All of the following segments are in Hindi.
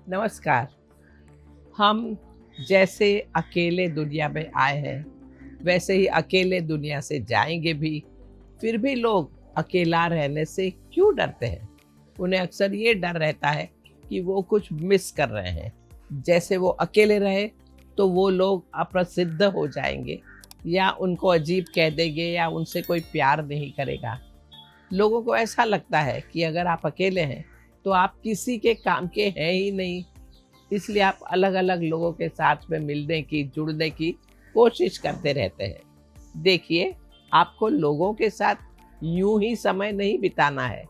नमस्कार। हम जैसे अकेले दुनिया में आए हैं, वैसे ही अकेले दुनिया से जाएंगे भी। फिर भी लोग अकेला रहने से क्यों डरते हैं? उन्हें अक्सर ये डर रहता है कि वो कुछ मिस कर रहे हैं। जैसे वो अकेले रहे तो वो लोग अप्रसिद्ध हो जाएंगे, या उनको अजीब कह देंगे, या उनसे कोई प्यार नहीं करेगा। लोगों को ऐसा लगता है कि अगर आप अकेले हैं तो आप किसी के काम के हैं ही नहीं। इसलिए आप अलग अलग लोगों के साथ में मिलने की, जुड़ने की कोशिश करते रहते हैं। देखिए, आपको लोगों के साथ यूं ही समय नहीं बिताना है,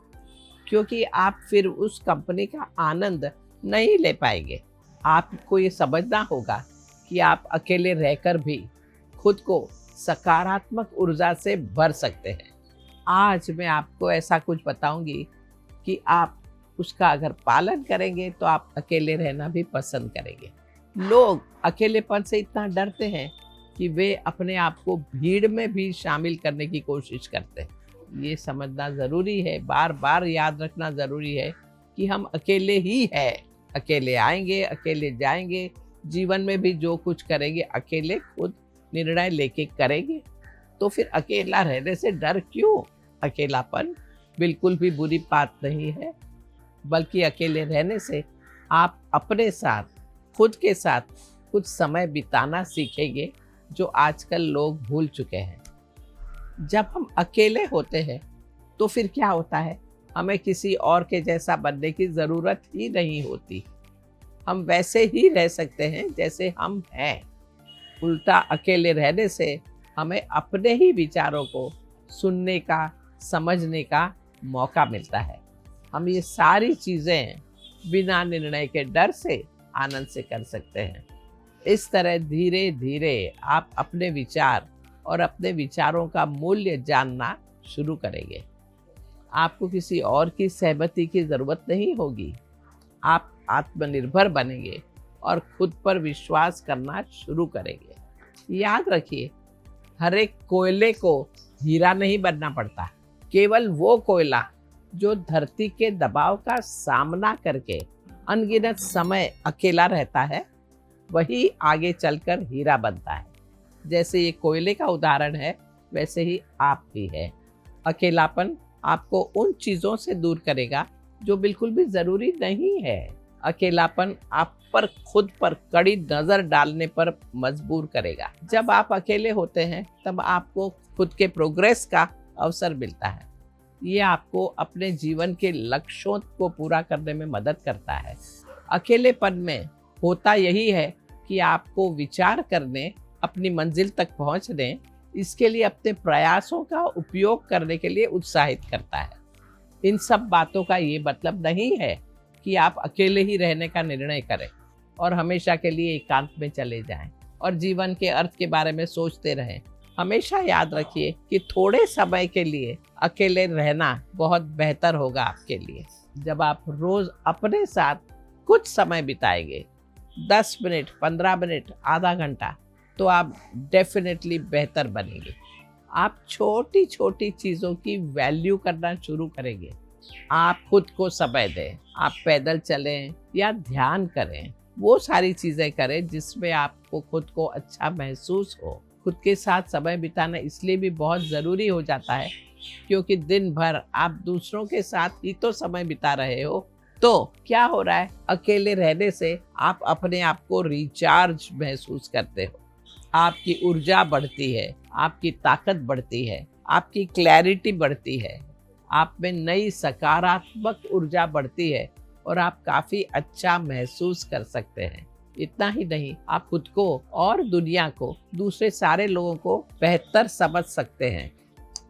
क्योंकि आप फिर उस कंपनी का आनंद नहीं ले पाएंगे। आपको ये समझना होगा कि आप अकेले रहकर भी खुद को सकारात्मक ऊर्जा से भर सकते हैं। आज मैं आपको ऐसा कुछ बताऊंगी कि आप उसका अगर पालन करेंगे तो आप अकेले रहना भी पसंद करेंगे। लोग अकेलेपन से इतना डरते हैं कि वे अपने आप को भीड़ में भी शामिल करने की कोशिश करते हैं। ये समझना ज़रूरी है, बार बार याद रखना ज़रूरी है कि हम अकेले ही हैं। अकेले आएंगे, अकेले जाएंगे। जीवन में भी जो कुछ करेंगे अकेले खुद निर्णय लेके करेंगे। तो फिर अकेला रहने से डर क्यों? अकेलापन बिल्कुल भी बुरी बात नहीं है, बल्कि अकेले रहने से आप अपने साथ, खुद के साथ कुछ समय बिताना सीखेंगे, जो आजकल लोग भूल चुके हैं। जब हम अकेले होते हैं तो फिर क्या होता है, हमें किसी और के जैसा बनने की ज़रूरत ही नहीं होती। हम वैसे ही रह सकते हैं जैसे हम हैं। उल्टा अकेले रहने से हमें अपने ही विचारों को सुनने का, समझने का मौका मिलता है। हम ये सारी चीज़ें बिना निर्णय के डर से आनंद से कर सकते हैं। इस तरह धीरे धीरे आप अपने विचार और अपने विचारों का मूल्य जानना शुरू करेंगे। आपको किसी और की सहमति की ज़रूरत नहीं होगी। आप आत्मनिर्भर बनेंगे और खुद पर विश्वास करना शुरू करेंगे। याद रखिए, हर एक कोयले को हीरा नहीं बनना पड़ता। केवल वो कोयला जो धरती के दबाव का सामना करके अनगिनत समय अकेला रहता है, वही आगे चलकर हीरा बनता है। जैसे ये कोयले का उदाहरण है, वैसे ही आप भी हैं। अकेलापन आपको उन चीज़ों से दूर करेगा जो बिल्कुल भी ज़रूरी नहीं है। अकेलापन आप पर खुद पर कड़ी नज़र डालने पर मजबूर करेगा। जब आप अकेले होते हैं तब आपको खुद के प्रोग्रेस का अवसर मिलता है। ये आपको अपने जीवन के लक्ष्यों को पूरा करने में मदद करता है। अकेलेपन में होता यही है कि आपको विचार करने, अपनी मंजिल तक पहुंचने, इसके लिए अपने प्रयासों का उपयोग करने के लिए उत्साहित करता है। इन सब बातों का ये मतलब नहीं है कि आप अकेले ही रहने का निर्णय करें और हमेशा के लिए एकांत में चले जाएं और जीवन के अर्थ के बारे में सोचते रहें। हमेशा याद रखिए कि थोड़े समय के लिए अकेले रहना बहुत बेहतर होगा आपके लिए। जब आप रोज अपने साथ कुछ समय बिताएंगे, 10 मिनट, 15 मिनट, आधा घंटा, तो आप डेफिनेटली बेहतर बनेंगे। आप छोटी छोटी चीज़ों की वैल्यू करना शुरू करेंगे। आप खुद को समय दें, आप पैदल चलें या ध्यान करें। वो सारी चीज़ें करें जिसमें आपको खुद को अच्छा महसूस हो। खुद के साथ समय बिताना इसलिए भी बहुत ज़रूरी हो जाता है क्योंकि दिन भर आप दूसरों के साथ ही तो समय बिता रहे हो। तो क्या हो रहा है, अकेले रहने से आप अपने आप को रिचार्ज महसूस करते हो। आपकी ऊर्जा बढ़ती है, आपकी ताकत बढ़ती है, आपकी क्लैरिटी बढ़ती है, आप में नई सकारात्मक ऊर्जा बढ़ती है और आप काफ़ी अच्छा महसूस कर सकते हैं। इतना ही नहीं, आप खुद को और दुनिया को, दूसरे सारे लोगों को बेहतर समझ सकते हैं।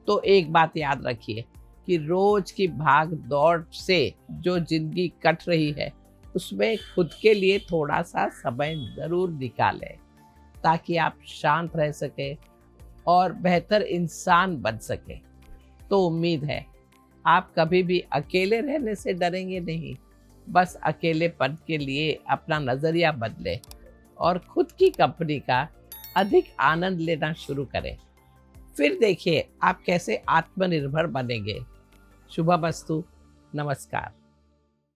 तो एक बात याद रखिए कि रोज की भाग दौड़ से जो जिंदगी कट रही है, उसमें खुद के लिए थोड़ा सा समय ज़रूर निकालें, ताकि आप शांत रह सके और बेहतर इंसान बन सके। तो उम्मीद है आप कभी भी अकेले रहने से डरेंगे नहीं। बस अकेलेपन के लिए अपना नज़रिया बदलें और खुद की कंपनी का अधिक आनंद लेना शुरू करें। फिर देखिए आप कैसे आत्मनिर्भर बनेंगे। शुभमस्तु। नमस्कार।